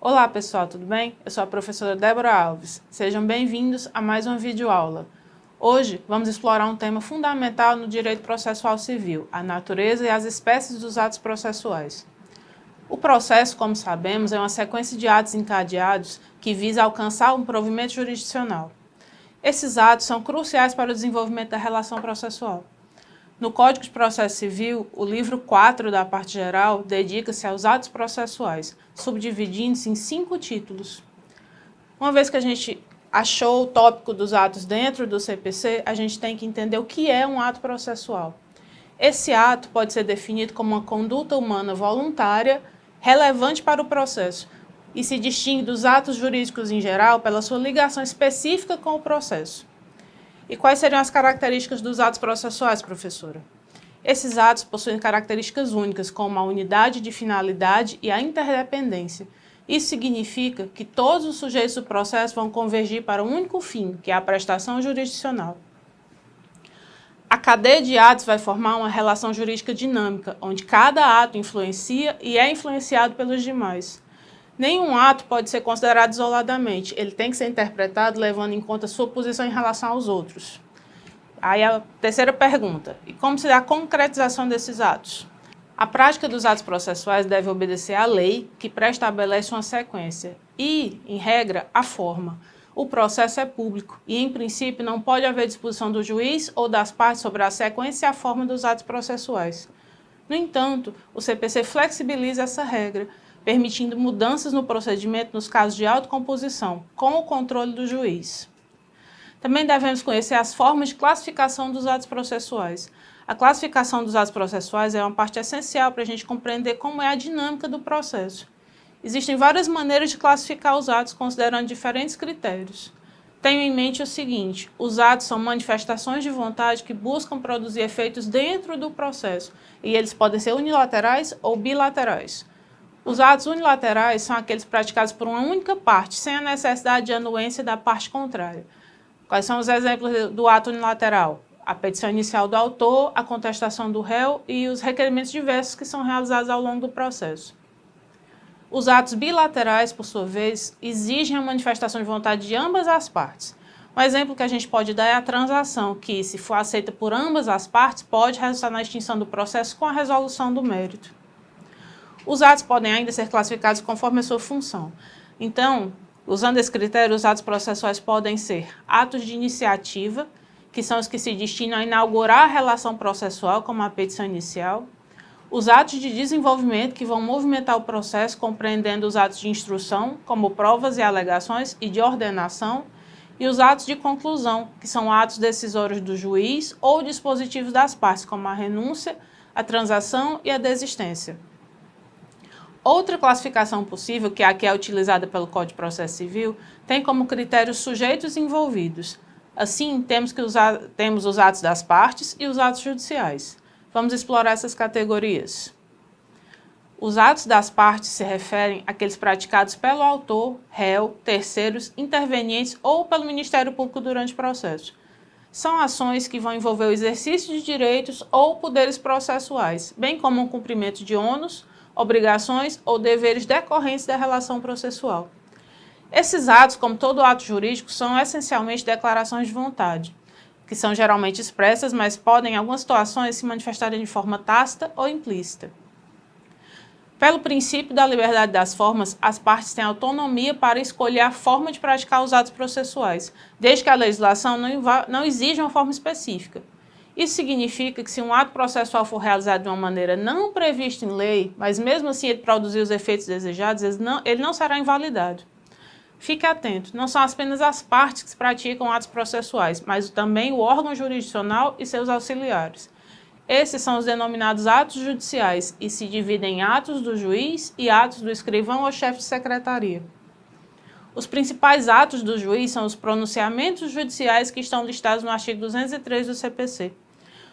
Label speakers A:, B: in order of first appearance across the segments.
A: Olá pessoal, tudo bem? Eu sou a professora Débora Alves. Sejam bem-vindos a mais uma videoaula. Hoje vamos explorar um tema fundamental no direito processual civil, a natureza e as espécies dos atos processuais. O processo, como sabemos, é uma sequência de atos encadeados que visa alcançar um provimento jurisdicional. Esses atos são cruciais para o desenvolvimento da relação processual. No Código de Processo Civil, o livro 4 da parte geral dedica-se aos atos processuais, subdividindo-se em 5 títulos. Uma vez que a gente achou o tópico dos atos dentro do CPC, a gente tem que entender o que é um ato processual. Esse ato pode ser definido como uma conduta humana voluntária relevante para o processo e se distingue dos atos jurídicos em geral pela sua ligação específica com o processo. E quais seriam as características dos atos processuais, professora? Esses atos possuem características únicas, como a unidade de finalidade e a interdependência. Isso significa que todos os sujeitos do processo vão convergir para um único fim, que é a prestação jurisdicional. A cadeia de atos vai formar uma relação jurídica dinâmica, onde cada ato influencia e é influenciado pelos demais. Nenhum ato pode ser considerado isoladamente, ele tem que ser interpretado levando em conta sua posição em relação aos outros. Aí a terceira pergunta, e como se dá a concretização desses atos? A prática dos atos processuais deve obedecer à lei, que pré-estabelece uma sequência, e, em regra, a forma. O processo é público e, em princípio, não pode haver disposição do juiz ou das partes sobre a sequência e a forma dos atos processuais. No entanto, o CPC flexibiliza essa regra, permitindo mudanças no procedimento nos casos de autocomposição, com o controle do juiz. Também devemos conhecer as formas de classificação dos atos processuais. A classificação dos atos processuais é uma parte essencial para a gente compreender como é a dinâmica do processo. Existem várias maneiras de classificar os atos considerando diferentes critérios. Tenho em mente o seguinte: os atos são manifestações de vontade que buscam produzir efeitos dentro do processo, e eles podem ser unilaterais ou bilaterais. Os atos unilaterais são aqueles praticados por uma única parte, sem a necessidade de anuência da parte contrária. Quais são os exemplos do ato unilateral? A petição inicial do autor, a contestação do réu e os requerimentos diversos que são realizados ao longo do processo. Os atos bilaterais, por sua vez, exigem a manifestação de vontade de ambas as partes. Um exemplo que a gente pode dar é a transação, que, se for aceita por ambas as partes, pode resultar na extinção do processo com a resolução do mérito. Os atos podem ainda ser classificados conforme a sua função. Então, usando esse critério, os atos processuais podem ser atos de iniciativa, que são os que se destinam a inaugurar a relação processual, como a petição inicial. Os atos de desenvolvimento, que vão movimentar o processo, compreendendo os atos de instrução, como provas e alegações, e de ordenação. E os atos de conclusão, que são atos decisórios do juiz ou dispositivos das partes, como a renúncia, a transação e a desistência. Outra classificação possível, que é a que é utilizada pelo Código de Processo Civil, tem como critério sujeitos envolvidos. Assim, temos os atos das partes e os atos judiciais. Vamos explorar essas categorias. Os atos das partes se referem àqueles praticados pelo autor, réu, terceiros, intervenientes ou pelo Ministério Público durante o processo. São ações que vão envolver o exercício de direitos ou poderes processuais, bem como o cumprimento de ônus, obrigações ou deveres decorrentes da relação processual. Esses atos, como todo ato jurídico, são essencialmente declarações de vontade, que são geralmente expressas, mas podem, em algumas situações, se manifestarem de forma tácita ou implícita. Pelo princípio da liberdade das formas, as partes têm autonomia para escolher a forma de praticar os atos processuais, desde que a legislação não exija uma forma específica. Isso significa que se um ato processual for realizado de uma maneira não prevista em lei, mas mesmo assim ele produzir os efeitos desejados, ele não será invalidado. Fique atento, não são apenas as partes que praticam atos processuais, mas também o órgão jurisdicional e seus auxiliares. Esses são os denominados atos judiciais e se dividem em atos do juiz e atos do escrivão ou chefe de secretaria. Os principais atos do juiz são os pronunciamentos judiciais que estão listados no artigo 203 do CPC.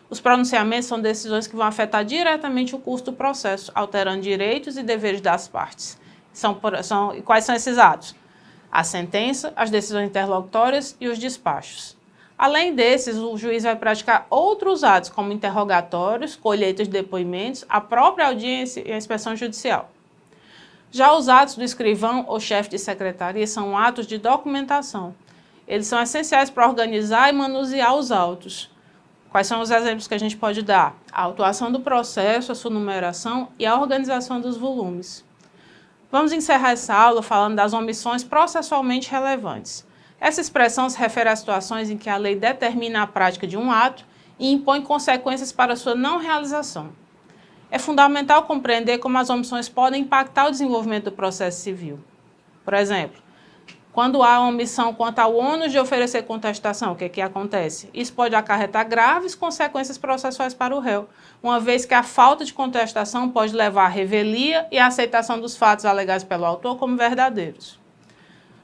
A: Os pronunciamentos são decisões que vão afetar diretamente o curso do processo, alterando direitos e deveres das partes. Quais são esses atos? A sentença, as decisões interlocutórias e os despachos. Além desses, o juiz vai praticar outros atos, como interrogatórios, colheita de depoimentos, a própria audiência e a inspeção judicial. Já os atos do escrivão ou chefe de secretaria são atos de documentação. Eles são essenciais para organizar e manusear os autos. Quais são os exemplos que a gente pode dar? A autuação do processo, a sua numeração e a organização dos volumes. Vamos encerrar essa aula falando das omissões processualmente relevantes. Essa expressão se refere a situações em que a lei determina a prática de um ato e impõe consequências para sua não realização. É fundamental compreender como as omissões podem impactar o desenvolvimento do processo civil. Por exemplo, quando há omissão quanto ao ônus de oferecer contestação, o que acontece? Isso pode acarretar graves consequências processuais para o réu, uma vez que a falta de contestação pode levar à revelia e à aceitação dos fatos alegados pelo autor como verdadeiros.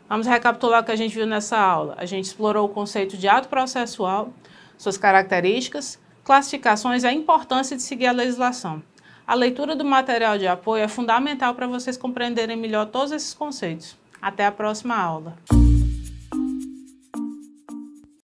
A: Vamos recapitular o que a gente viu nessa aula. A gente explorou o conceito de ato processual, suas características, classificações e a importância de seguir a legislação. A leitura do material de apoio é fundamental para vocês compreenderem melhor todos esses conceitos. Até a próxima aula.